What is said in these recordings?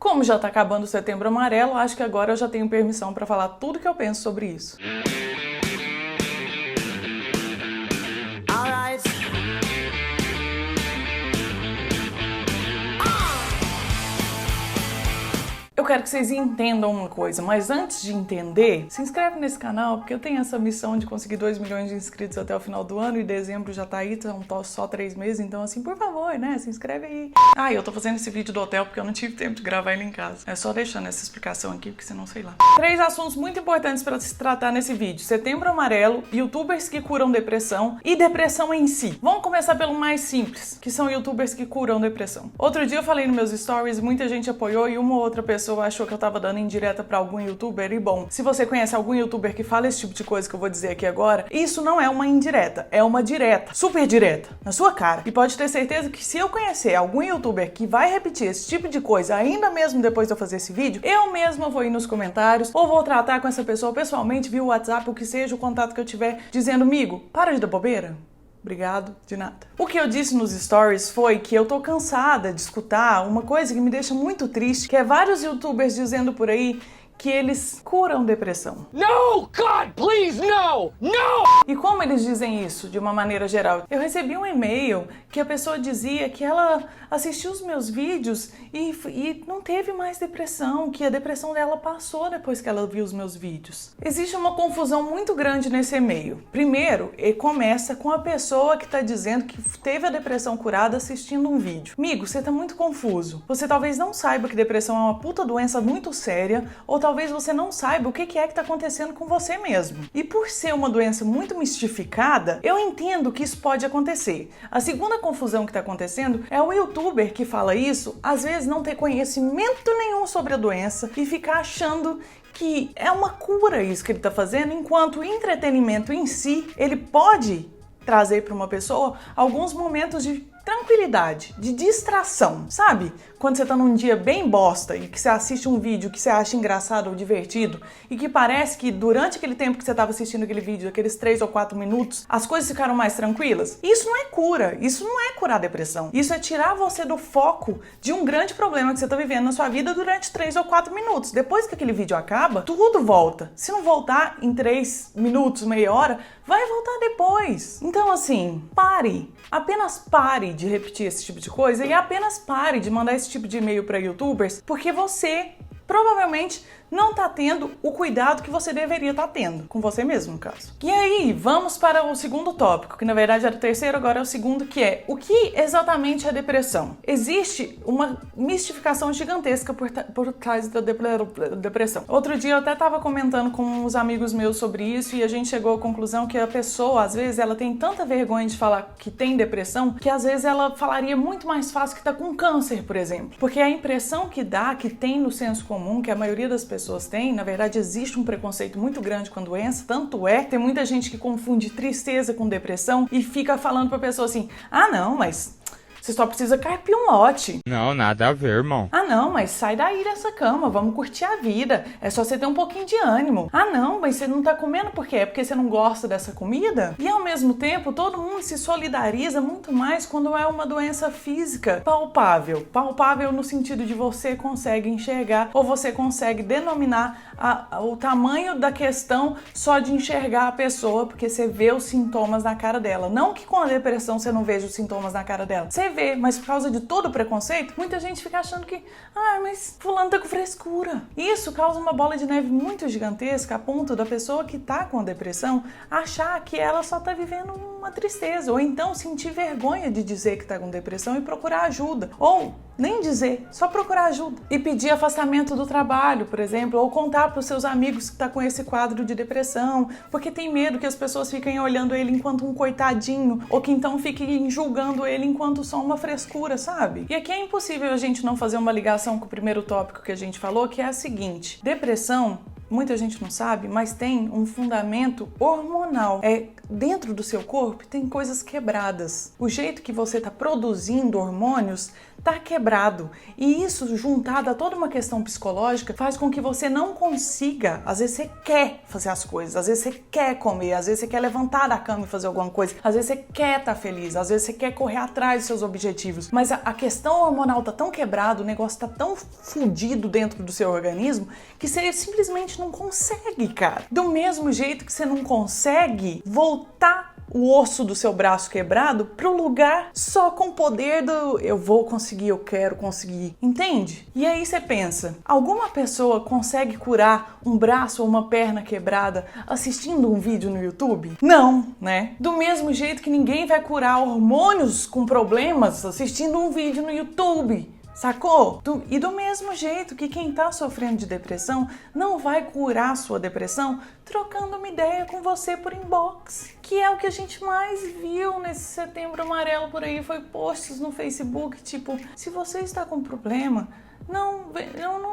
Como já tá acabando o Setembro Amarelo, acho que agora eu já tenho permissão para falar tudo que eu penso sobre isso. Eu quero que vocês entendam uma coisa, mas antes de entender, se inscreve nesse canal, porque eu tenho essa missão de conseguir 2 milhões de inscritos até o final do ano, e dezembro já tá aí, são só 3 meses, então assim, por favor, né, se inscreve aí. Ah, eu tô fazendo esse vídeo do hotel porque eu não tive tempo de gravar ele em casa. É só deixando essa explicação aqui, porque senão sei lá. 3 assuntos muito importantes para se tratar nesse vídeo: Setembro Amarelo, youtubers que curam depressão e depressão em si. Vamos começar pelo mais simples, que são youtubers que curam depressão. Outro dia eu falei nos meus stories, muita gente apoiou e uma ou outra pessoa achou que eu tava dando indireta pra algum youtuber, e bom, se você conhece algum youtuber que fala esse tipo de coisa que eu vou dizer aqui agora, isso não é uma indireta, é uma direta, super direta, na sua cara. E pode ter certeza que se eu conhecer algum youtuber que vai repetir esse tipo de coisa, ainda mesmo depois de eu fazer esse vídeo, eu mesma vou ir nos comentários, ou vou tratar com essa pessoa pessoalmente via WhatsApp, o que seja o contato que eu tiver, dizendo: amigo, para de dar bobeira. Obrigado, de nada. O que eu disse nos stories foi que eu tô cansada de escutar uma coisa que me deixa muito triste, que é vários youtubers dizendo por aí que eles curam depressão. No, God, please, no! No! E como eles dizem isso, de uma maneira geral? Eu recebi um e-mail que a pessoa dizia que ela assistiu os meus vídeos e não teve mais depressão, que a depressão dela passou depois que ela viu os meus vídeos. Existe uma confusão muito grande nesse e-mail. Primeiro, ele começa com a pessoa que está dizendo que teve a depressão curada assistindo um vídeo. Amigo, você tá muito confuso. Você talvez não saiba que depressão é uma puta doença muito séria, ou talvez você não saiba o que é que tá acontecendo com você mesmo. E por ser uma doença muito mistificada, eu entendo que isso pode acontecer. A segunda confusão que tá acontecendo é o youtuber que fala isso, às vezes não ter conhecimento nenhum sobre a doença e ficar achando que é uma cura isso que ele tá fazendo, enquanto o entretenimento em si, ele pode trazer para uma pessoa alguns momentos de tranquilidade, de distração, sabe? Quando você tá num dia bem bosta e que você assiste um vídeo que você acha engraçado ou divertido e que parece que durante aquele tempo que você tava assistindo aquele vídeo, aqueles 3 ou 4 minutos, as coisas ficaram mais tranquilas. Isso não é cura, isso não é curar a depressão. Isso é tirar você do foco de um grande problema que você tá vivendo na sua vida durante 3 ou 4 minutos. Depois que aquele vídeo acaba, tudo volta. Se não voltar em 3 minutos, meia hora, vai voltar depois. Então assim, pare. Apenas pare de repetir esse tipo de coisa e apenas pare de mandar esse tipo de e-mail para youtubers, porque você provavelmente não tá tendo o cuidado que você deveria estar tendo, com você mesmo, no caso. E aí, vamos para o segundo tópico, que na verdade era o terceiro, agora é o segundo, que é: o que exatamente é depressão? Existe uma mistificação gigantesca por trás da depressão. Outro dia eu até tava comentando com uns amigos meus sobre isso e a gente chegou à conclusão que a pessoa, às vezes, ela tem tanta vergonha de falar que tem depressão, que às vezes ela falaria muito mais fácil que tá com câncer, por exemplo. Porque a impressão que dá, que tem no senso comum, que a maioria das pessoas têm, na verdade existe um preconceito muito grande com a doença, tanto é, tem muita gente que confunde tristeza com depressão e fica falando pra pessoa assim: ah não, mas você só precisa carpir um lote. Não, nada a ver, irmão. Ah não, mas sai daí dessa cama, vamos curtir a vida, é só você ter um pouquinho de ânimo. Ah não, mas você não tá comendo por quê? É porque você não gosta dessa comida? E ao mesmo tempo, todo mundo se solidariza muito mais quando é uma doença física palpável. Palpável no sentido de você consegue enxergar ou você consegue denominar o tamanho da questão só de enxergar a pessoa, porque você vê os sintomas na cara dela. Não que com a depressão você não veja os sintomas na cara dela. Você vê, mas por causa de todo o preconceito, muita gente fica achando que, mas fulano tá com frescura. Isso causa uma bola de neve muito gigantesca, a ponto da pessoa que tá com a depressão achar que ela só tá vivendo uma tristeza, ou então sentir vergonha de dizer que tá com depressão e procurar ajuda, ou nem dizer, só procurar ajuda e pedir afastamento do trabalho, por exemplo, ou contar para os seus amigos que tá com esse quadro de depressão, porque tem medo que as pessoas fiquem olhando ele enquanto um coitadinho, ou que então fiquem julgando ele enquanto só uma frescura, sabe? E aqui é impossível a gente não fazer uma ligação com o primeiro tópico que a gente falou, que é a seguinte: depressão, muita gente não sabe, mas tem um fundamento hormonal. Dentro do seu corpo tem coisas quebradas. O jeito que você está produzindo hormônios tá quebrado. E isso, juntado a toda uma questão psicológica, faz com que você não consiga. Às vezes você quer fazer as coisas, às vezes você quer comer, às vezes você quer levantar da cama e fazer alguma coisa, às vezes você quer estar feliz, às vezes você quer correr atrás dos seus objetivos. Mas a questão hormonal tá tão quebrada, o negócio tá tão fudido dentro do seu organismo, que você simplesmente não consegue, cara. Do mesmo jeito que você não consegue voltar o osso do seu braço quebrado pro lugar só com o poder do eu vou conseguir, eu quero conseguir. Entende? E aí você pensa, alguma pessoa consegue curar um braço ou uma perna quebrada assistindo um vídeo no YouTube? Não, né? Do mesmo jeito que ninguém vai curar hormônios com problemas assistindo um vídeo no YouTube. Sacou? E do mesmo jeito que quem tá sofrendo de depressão não vai curar sua depressão trocando uma ideia com você por inbox. Que é o que a gente mais viu nesse Setembro Amarelo por aí, foi posts no Facebook, tipo, se você está com problema, não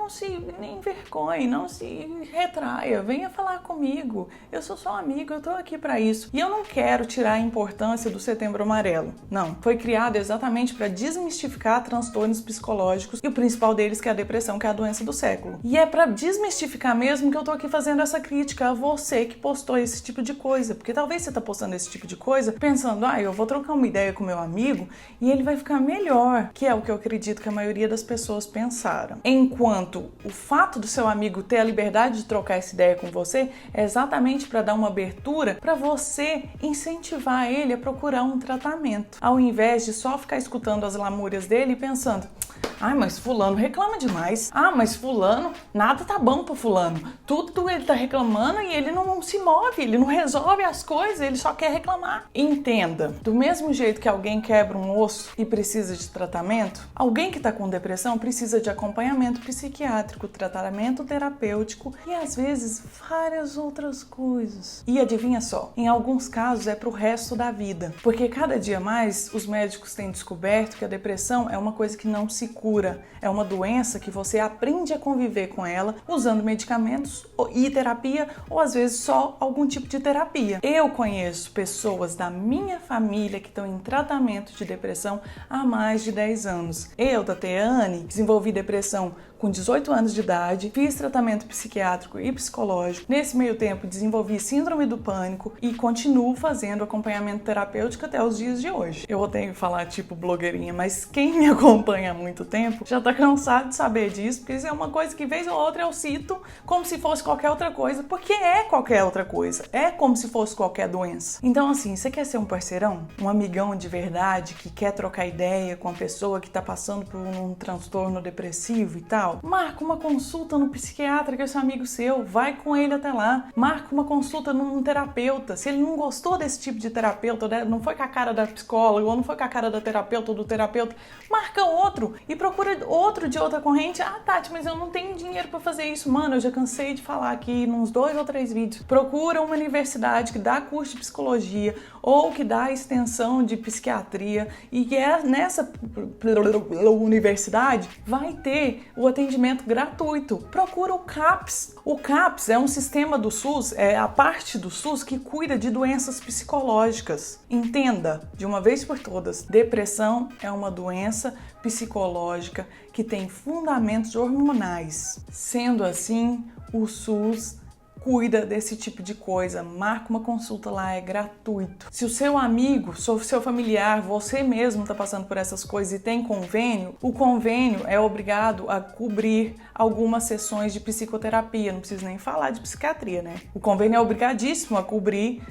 se envergonhe, não se retraia, venha falar comigo, eu sou seu amigo, eu tô aqui pra isso. E eu não quero tirar a importância do Setembro Amarelo, não. Foi criado exatamente para desmistificar transtornos psicológicos e o principal deles que é a depressão, que é a doença do século. E é pra desmistificar mesmo que eu tô aqui fazendo essa crítica a você que postou esse tipo de coisa, porque talvez você tá postando esse tipo de coisa pensando, eu vou trocar uma ideia com meu amigo e ele vai ficar melhor, que é o que eu acredito que a maioria das pessoas pensaram. Enquanto o fato do seu amigo ter a liberdade de trocar essa ideia com você é exatamente para dar uma abertura para você incentivar ele a procurar um tratamento, ao invés de só ficar escutando as lamúrias dele e pensando, mas fulano reclama demais. Mas fulano, nada tá bom pro fulano. Tudo ele tá reclamando e ele não se move, ele não resolve as coisas, ele só quer reclamar. Entenda, do mesmo jeito que alguém quebra um osso e precisa de tratamento, alguém que tá com depressão precisa de acompanhamento psiquiátrico, tratamento terapêutico e às vezes várias outras coisas. E adivinha só, em alguns casos é pro resto da vida, porque cada dia mais os médicos têm descoberto que a depressão é uma coisa que não se cura. É uma doença que você aprende a conviver com ela usando medicamentos e terapia ou às vezes só algum tipo de terapia. Eu conheço pessoas da minha família que estão em tratamento de depressão há mais de 10 anos. Eu, Tatiane, desenvolvi depressão com 18 anos de idade, fiz tratamento psiquiátrico e psicológico. Nesse meio tempo, desenvolvi síndrome do pânico e continuo fazendo acompanhamento terapêutico até os dias de hoje. Eu odeio falar tipo blogueirinha, mas quem me acompanha há muito tempo já tá cansado de saber disso, porque isso é uma coisa que vez ou outra eu cito como se fosse qualquer outra coisa, porque é qualquer outra coisa, é como se fosse qualquer doença. Então assim, você quer ser um parceirão? Um amigão de verdade que quer trocar ideia com a pessoa que tá passando por um transtorno depressivo e tal? Marca uma consulta no psiquiatra que é seu amigo seu, vai com ele até lá, marca uma consulta num terapeuta. Se ele não gostou desse tipo de terapeuta, não foi com a cara da psicóloga ou não foi com a cara da terapeuta ou do terapeuta, marca outro e procura outro de outra corrente. Tati, mas eu não tenho dinheiro pra fazer isso. Mano, eu já cansei de falar aqui nos 2 ou 3 vídeos. Procura uma universidade que dá curso de psicologia ou que dá extensão de psiquiatria e que nessa universidade vai ter o atendimento gratuito. Procura o CAPS. O CAPS é um sistema do SUS, é a parte do SUS que cuida de doenças psicológicas. Entenda, de uma vez por todas, depressão é uma doença psicológica que tem fundamentos hormonais. Sendo assim, o SUS cuida desse tipo de coisa, marca uma consulta lá, é gratuito. Se o seu amigo, seu familiar, você mesmo está passando por essas coisas e tem convênio, o convênio é obrigado a cobrir algumas sessões de psicoterapia, não preciso nem falar de psiquiatria, né? O convênio é obrigadíssimo a cobrir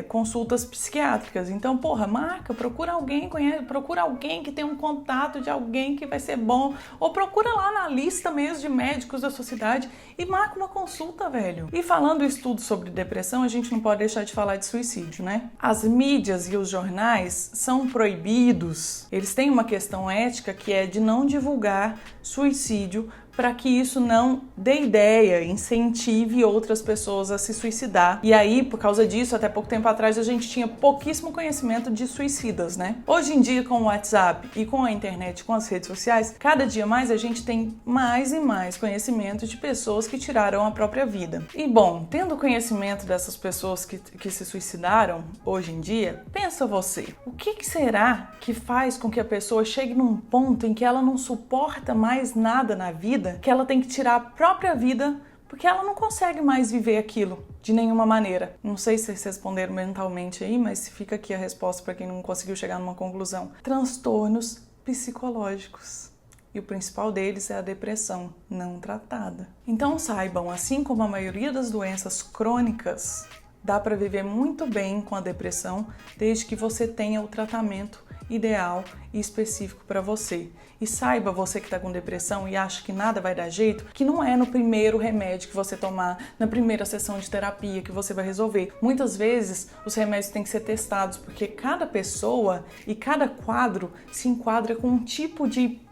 consultas psiquiátricas. Então, marca, procura alguém, procura alguém que tem um contato de alguém que vai ser bom, ou procura lá na lista mesmo de médicos da sua cidade e marca uma consulta, velho. E falando estudo sobre depressão, a gente não pode deixar de falar de suicídio, né? As mídias e os jornais são proibidos, eles têm uma questão ética que é de não divulgar suicídio para que isso não dê ideia, incentive outras pessoas a se suicidar. E aí, por causa disso, até pouco tempo atrás, a gente tinha pouquíssimo conhecimento de suicidas, né? Hoje em dia, com o WhatsApp e com a internet, com as redes sociais, cada dia mais a gente tem mais e mais conhecimento de pessoas que tiraram a própria vida. E bom, tendo conhecimento dessas pessoas que se suicidaram hoje em dia, pensa você, o que será que faz com que a pessoa chegue num ponto em que ela não suporta mais nada na vida, que ela tem que tirar a própria vida porque ela não consegue mais viver aquilo de nenhuma maneira? Não sei se vocês responderam mentalmente aí, mas fica aqui a resposta para quem não conseguiu chegar numa conclusão. Transtornos psicológicos. E o principal deles é a depressão não tratada. Então saibam, assim como a maioria das doenças crônicas, dá para viver muito bem com a depressão desde que você tenha o tratamento ideal e específico para você. E saiba, você que está com depressão e acha que nada vai dar jeito, que não é no primeiro remédio que você tomar, na primeira sessão de terapia que você vai resolver. Muitas vezes os remédios têm que ser testados, porque cada pessoa e cada quadro se enquadra com um tipo de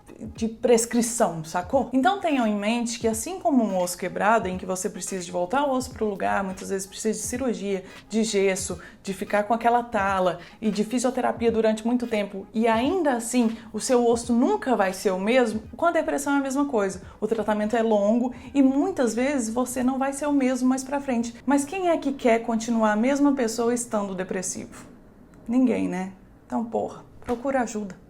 prescrição, sacou? Então tenham em mente que assim como um osso quebrado, em que você precisa de voltar o osso para o lugar, muitas vezes precisa de cirurgia, de gesso, de ficar com aquela tala e de fisioterapia durante muito tempo, e ainda assim o seu osso nunca vai ser o mesmo, com a depressão é a mesma coisa. O tratamento é longo e muitas vezes você não vai ser o mesmo mais pra frente. Mas quem é que quer continuar a mesma pessoa estando depressivo? Ninguém, né? Então, porra, procura ajuda.